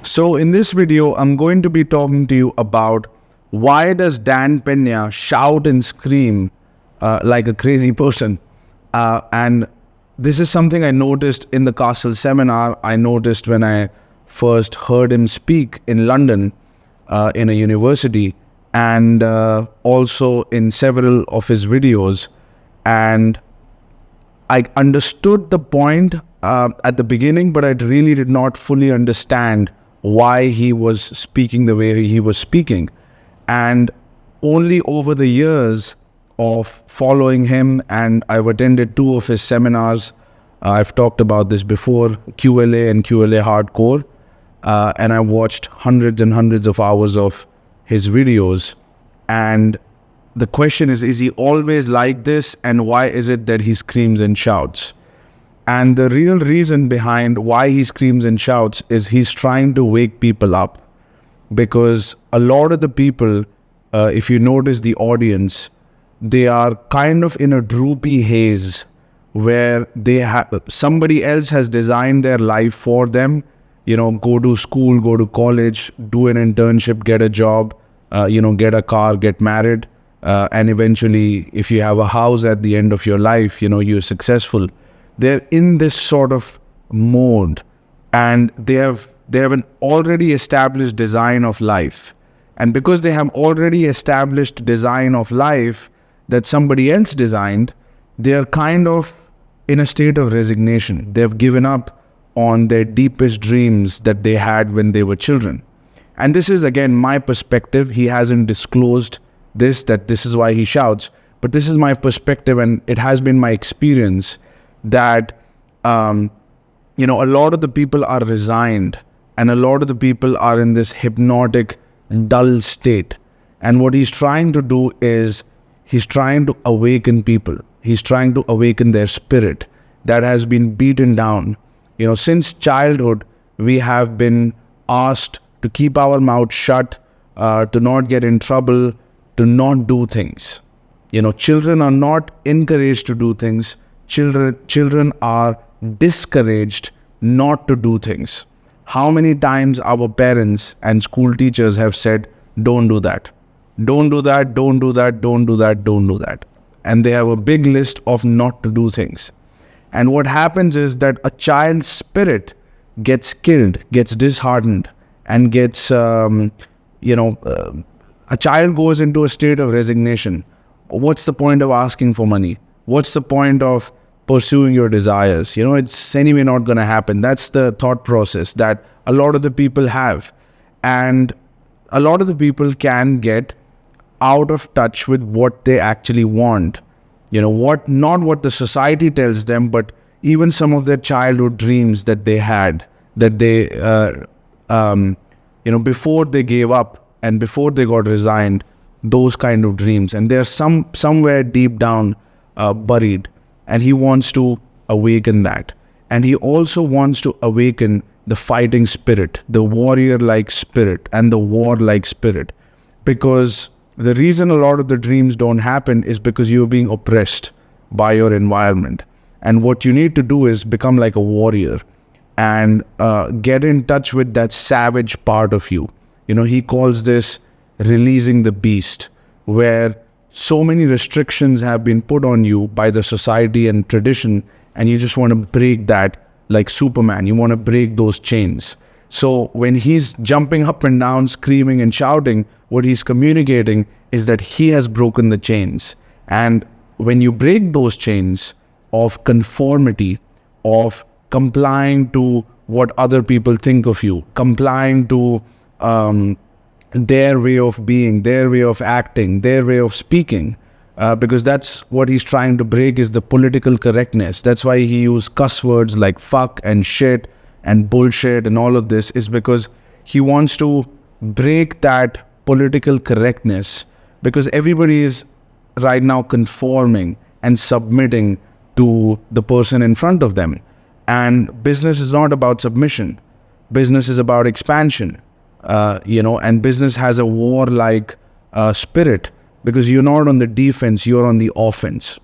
So in this video, I'm going to be talking to you about why does Dan Pena shout and scream like a crazy person. And this is something I noticed in the Castle seminar. I noticed when I first heard him speak in London in a university, and also in several of his videos. And I understood the point at the beginning, but I really did not fully understand why he was speaking the way he was speaking. And only over the years of following him, and I've attended 2 of his seminars, I've talked about this before, QLA and QLA Hardcore, and I watched hundreds and hundreds of hours of his videos. And the question is he always like this, and why is it that he screams and shouts? And the real reason behind why he screams and shouts is he's trying to wake people up. Because a lot of the people, if you notice the audience, they are kind of in a droopy haze where they have somebody else has designed their life for them. Go to school, go to college, do an internship, get a job, get a car, get married. And eventually, if you have a house at the end of your life, you're successful. They're in this sort of mode, and they have an already established design of life. And because they have already established design of life that somebody else designed, they are kind of in a state of resignation. They've given up on their deepest dreams that they had when they were children. And this is, again, my perspective. He hasn't disclosed that this is why he shouts, but this is my perspective, and it has been my experience that a lot of the people are resigned, and a lot of the people are in this hypnotic, dull state. And what he's trying to do is he's trying to awaken people. He's trying to awaken their spirit that has been beaten down. Since childhood, we have been asked to keep our mouth shut, to not get in trouble, to not do things. Children are not encouraged to do things. Children are discouraged not to do things. How many times our parents and school teachers have said, don't do that, don't do that, don't do that, don't do that, don't do that. And they have a big list of not to do things. And what happens is that a child's spirit gets killed, gets disheartened, and gets, a child goes into a state of resignation. What's the point of asking for money? What's the point of pursuing your desires? It's anyway not going to happen. That's the thought process that a lot of the people have. And a lot of the people can get out of touch with what they actually want. Not what the society tells them, but even some of their childhood dreams that they had, that they, before they gave up and before they got resigned, those kind of dreams. And they're somewhere deep down buried. And he wants to awaken that. And he also wants to awaken the fighting spirit, the warrior-like spirit, and the war-like spirit. Because the reason a lot of the dreams don't happen is because you're being oppressed by your environment. And what you need to do is become like a warrior and get in touch with that savage part of you. He calls this releasing the beast, where so many restrictions have been put on you by the society and tradition, and you just want to break that like Superman. You want to break those chains. So when he's jumping up and down, screaming and shouting, what he's communicating is that he has broken the chains. And when you break those chains of conformity, of complying to what other people think of you, complying to their way of being, their way of acting, their way of speaking, because that's what he's trying to break, is the political correctness. That's why he used cuss words like fuck and shit and bullshit and all of this, is because he wants to break that political correctness, because everybody is right now conforming and submitting to the person in front of them. And business is not about submission. Business is about expansion. And business has a war-like spirit, because you're not on the defense, you're on the offense.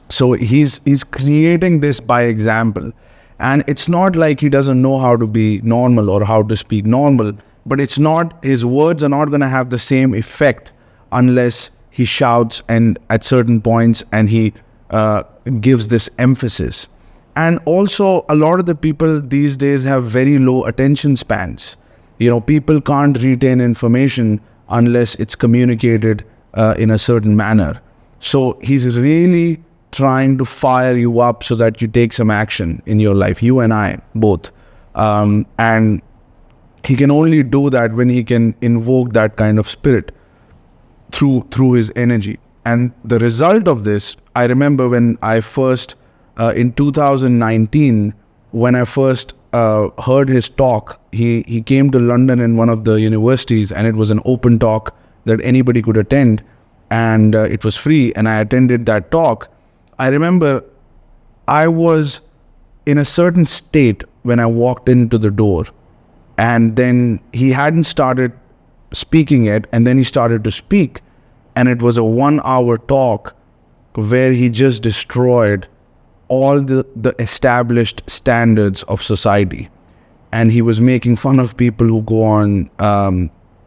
So he's creating this by example. And it's not like he doesn't know how to be normal or how to speak normal, but it's not, his words are not going to have the same effect unless he shouts and at certain points and he gives this emphasis. And also, a lot of the people these days have very low attention spans. People can't retain information unless it's communicated in a certain manner. So he's really trying to fire you up so that you take some action in your life, you and I both. And he can only do that when he can invoke that kind of spirit through his energy. And the result of this, I remember when I first, in 2019, when I first heard his talk, he came to London in one of the universities, and it was an open talk that anybody could attend, and it was free, and I attended that talk. I remember I was in a certain state when I walked into the door, and then he hadn't started speaking yet, and then he started to speak, and it was a 1-hour talk where he just destroyed all the established standards of society. And he was making fun of people who go on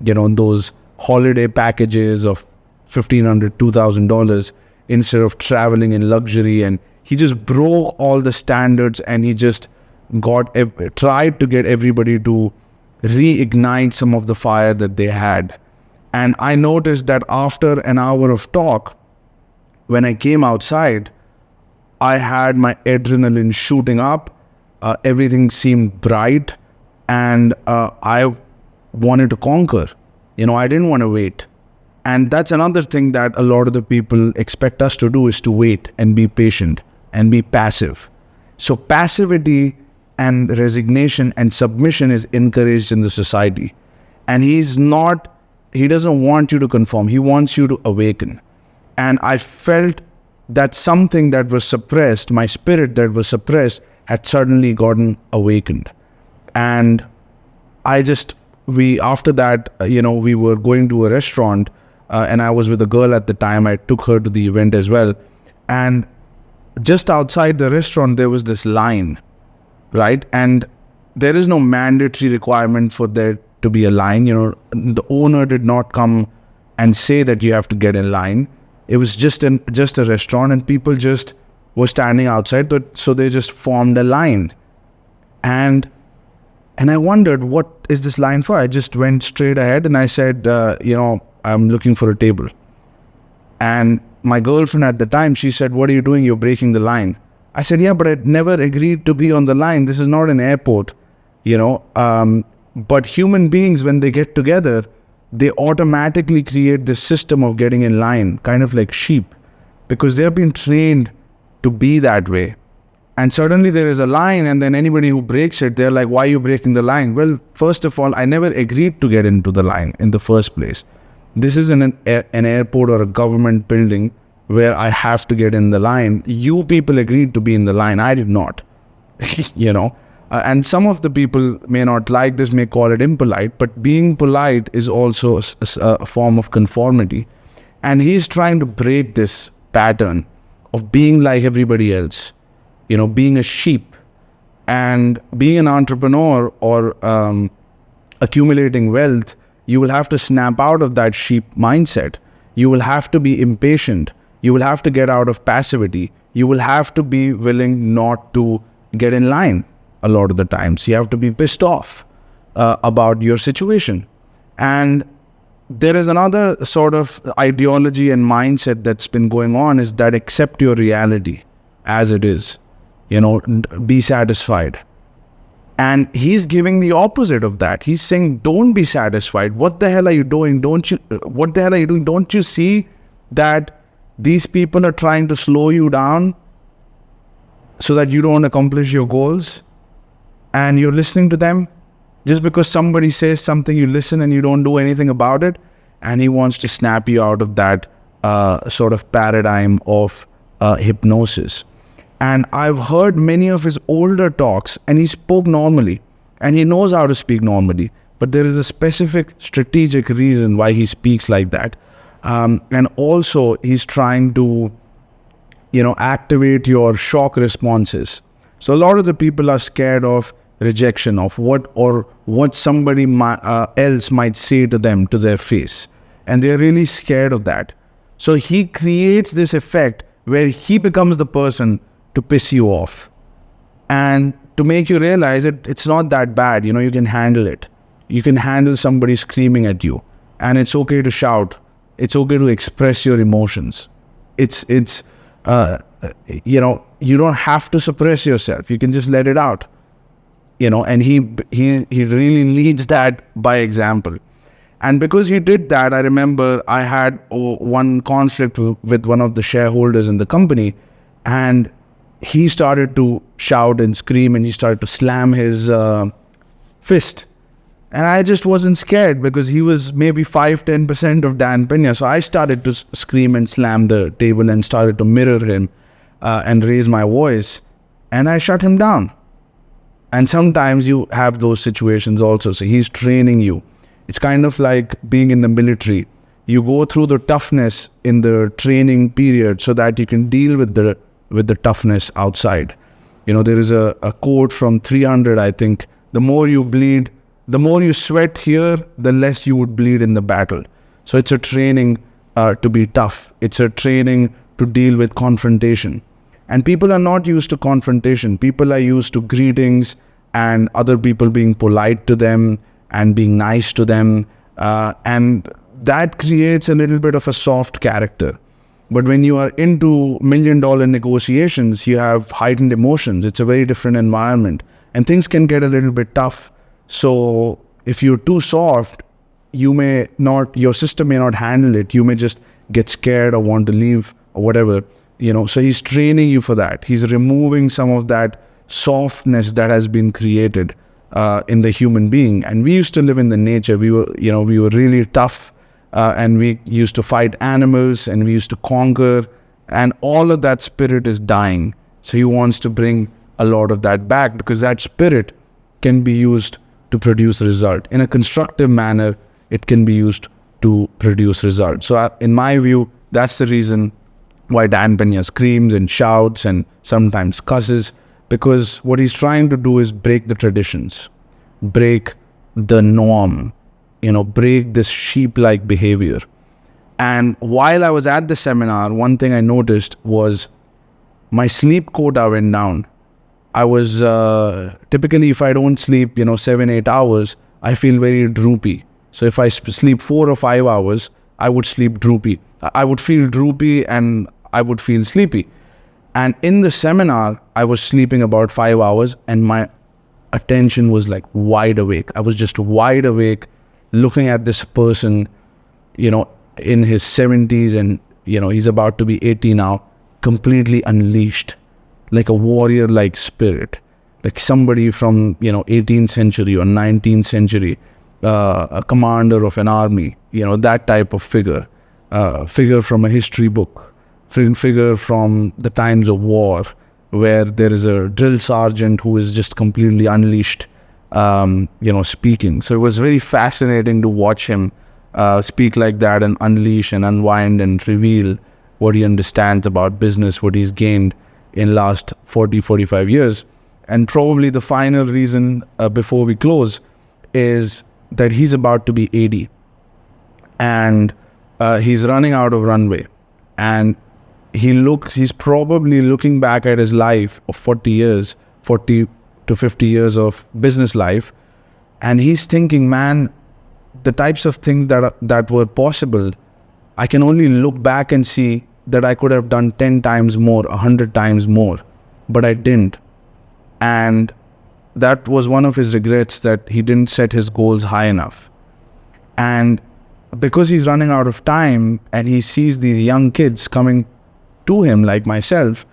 those holiday packages of $1,500, $2,000 instead of traveling in luxury. And he just broke all the standards, and he just tried to get everybody to reignite some of the fire that they had. And I noticed that after an hour of talk, when I came outside, I had my adrenaline shooting up. Everything seemed bright, and I wanted to conquer. I didn't want to wait. And that's another thing that a lot of the people expect us to do, is to wait and be patient and be passive. So passivity and resignation and submission is encouraged in the society. And he doesn't want you to conform. He wants you to awaken. And I felt that something that was suppressed, my spirit that was suppressed, had suddenly gotten awakened. And after that, we were going to a restaurant, and I was with a girl at the time. I took her to the event as well. And just outside the restaurant, there was this line, right? And there is no mandatory requirement for there to be a line. The owner did not come and say that you have to get in line. It was just a restaurant, and people just were standing outside, so they just formed a line. And I wondered, what is this line for? I just went straight ahead and I said, I'm looking for a table. And my girlfriend at the time, she said, "What are you doing? You're breaking the line." I said, "Yeah, but I never agreed to be on the line. This is not an airport, But human beings, when they get together, they automatically create this system of getting in line, kind of like sheep, because they have been trained to be that way. And suddenly there is a line, and then anybody who breaks it, they're like, "Why are you breaking the line?" Well, first of all, I never agreed to get into the line in the first place. This isn't an airport or a government building where I have to get in the line. You people agreed to be in the line. I did not, And some of the people may not like this, may call it impolite, but being polite is also a form of conformity. And he's trying to break this pattern of being like everybody else, being a sheep. And being an entrepreneur or accumulating wealth, you will have to snap out of that sheep mindset. You will have to be impatient. You will have to get out of passivity. You will have to be willing not to get in line. A lot of the times you have to be pissed off about your situation. And there is another sort of ideology and mindset that's been going on, is that accept your reality as it is, be satisfied. And he's giving the opposite of that. He's saying, don't be satisfied. What the hell are you doing? Don't you see that these people are trying to slow you down so that you don't accomplish your goals? And you're listening to them. Just because somebody says something, you listen and you don't do anything about it. And he wants to snap you out of that sort of paradigm of hypnosis. And I've heard many of his older talks, and he spoke normally, and he knows how to speak normally. But there is a specific strategic reason why he speaks like that. And also he's trying to, activate your shock responses. So a lot of the people are scared of rejection, of what somebody else might say to them, to their face. And they're really scared of that. So he creates this effect where he becomes the person to piss you off and to make you realize it's not that bad. You can handle it. You can handle somebody screaming at you, and it's okay to shout. It's okay to express your emotions. You don't have to suppress yourself. You can just let it out. And he really leads that by example. And because he did that, I remember I had one conflict with one of the shareholders in the company, and he started to shout and scream, and he started to slam his fist. And I just wasn't scared because he was maybe 5-10% of Dan Pena. So I started to scream and slam the table and started to mirror him and raise my voice. And I shut him down. And sometimes you have those situations also. So he's training you. It's kind of like being in the military. You go through the toughness in the training period so that you can deal with the toughness outside. There is a quote from 300, I think. The more you bleed, the more you sweat here, the less you would bleed in the battle. So it's a training to be tough. It's a training to deal with confrontation. And people are not used to confrontation. People are used to greetings and other people being polite to them and being nice to them. And that creates a little bit of a soft character. But when you are into $1 million negotiations, you have heightened emotions. It's a very different environment. And things can get a little bit tough. So if you're too soft, your system may not handle it. You may just get scared or want to leave or whatever. So he's training you for that. He's removing some of that softness that has been created in the human being. And we used to live in the nature. We were really tough, and we used to fight animals, and we used to conquer, and all of that spirit is dying. So he wants to bring a lot of that back, because that spirit can be used to produce result. In a constructive manner, it can be used to produce results. So in my view, that's the reason why Dan Pena screams and shouts and sometimes cusses, because what he's trying to do is break the traditions, break the norm, break this sheep-like behavior. And while I was at the seminar, one thing I noticed was my sleep quota went down. I was typically, if I don't sleep 7-8 hours, I feel very droopy. So if I sleep 4 or 5 hours, I would sleep droopy. I would feel droopy and I would feel sleepy. And in the seminar, I was sleeping about 5 hours and my attention was like wide awake. I was just wide awake looking at this person, in his 70s, and he's about to be 80 now, completely unleashed, like a warrior-like spirit, like somebody from 18th century or 19th century, a commander of an army, that type of figure from a history book, figure from the times of war, where there is a drill sergeant who is just completely unleashed, speaking. So it was very fascinating to watch him speak like that and unleash and unwind and reveal what he understands about business, what he's gained in last 40-45 years. And probably the final reason before we close is that he's about to be 80 and he's running out of runway, and he's probably looking back at his life of 40 to 50 years of business life, and he's thinking, man, the types of things that were possible, I can only look back and see that I could have done 10 times more, 100 times more, but I didn't. And that was one of his regrets, that he didn't set his goals high enough. And because he's running out of time and he sees these young kids coming to him like myself,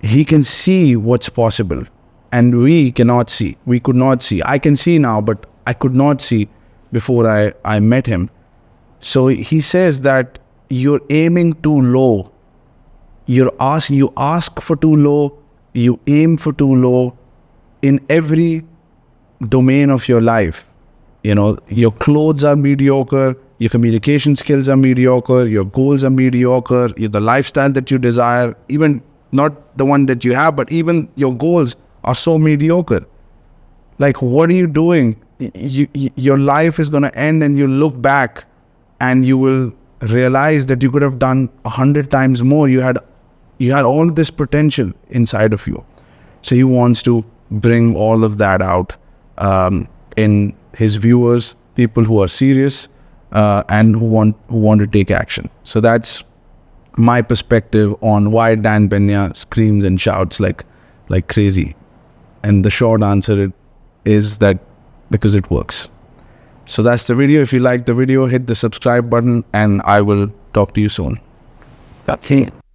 he can see what's possible. And we could not see. I can see now, but I could not see before I met him. So he says that you're aiming too low. You ask for too low. You aim for too low in every domain of your life. Your clothes are mediocre. Your communication skills are mediocre. Your goals are mediocre. The lifestyle that you desire, even not the one that you have, but even your goals are so mediocre. Like, what are you doing? Your life is going to end, and you look back and you will realize that you could have done 100 times more. You had all this potential inside of you. So he wants to bring all of that out in his viewers, people who are serious and who want to take action. So that's my perspective on why Dan Pena screams and shouts like crazy. And the short answer is that because it works. So that's the video. If you like the video, hit the subscribe button, and I will talk to you soon. That's it.